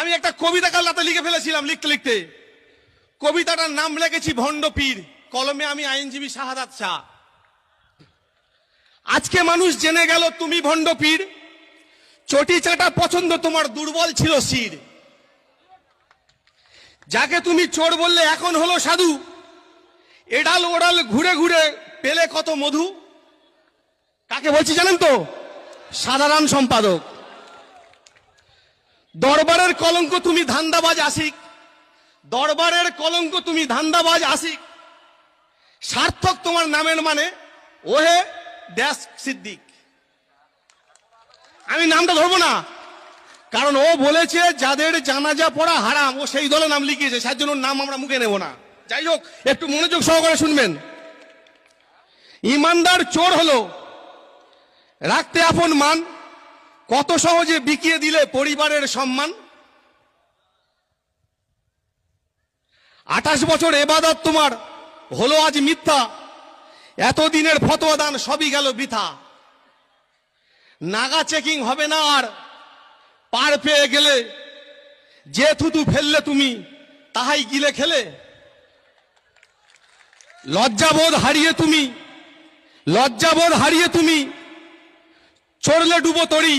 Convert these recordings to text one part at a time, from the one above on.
আমি একটা কবিতা কাল রাতে লিখে ফেলেছিলাম, লিখতে লিখতে কবিতাটার নাম লিখেছি ভণ্ড পীর, কলমে আমি আইনজীবী শাহাদাত শাহ। আজকে মানুষ জেনে গেল তুমি ভণ্ড পীর, চটি চাটা পছন্দ তোমার, দুর্বল ছিল শির। যাকে তুমি চোর বললে এখন হলো সাধু, এডাল ওডাল ঘুরে ঘুরে পেলে কত মধু। কাকে বলছি জানেন তো? সাধারণ সম্পাদক। দরবারের কলঙ্ক তুমি ধান্দাবাজ আশিক, দরবারের কলঙ্ক তুমি ধান্দাবাজ আশিক। সার্থক তোমার নামের মানে ওহে ড্যাশ সিদ্দিক। আমি নামটা ধরবো না, কারণ ও বলেছে যাদের জানাজা পড়া হারাম, ও সেই দলে নাম লিখিয়েছে, সেই জন্য নাম আমরা মুখে নেব না। যাই হোক, একটু মনোযোগ সহকারে শুনবেন। ইমানদার চোর হলো রাখতে আপন মান, কত সহজে বিকিয়ে দিলে পরিবারের সম্মান। 28 বছর এবাদত তোমার হলো আজ মিথ্যা, এতদিনের ফতোয়া দান সবই গেল বৃথা। নাগা চেকিং হবে না আর পার পেয়ে গেলে, যে থুতু ফেললে তুমি তাহাই গিলে খেলে। লজ্জাবোধ হারিয়ে তুমি চড়লে ডুবো তরি,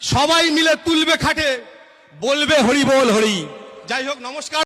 সবাই মিলে তুলবে খাটে, বলবে হরি বল হরি। যাই হোক, নমস্কার।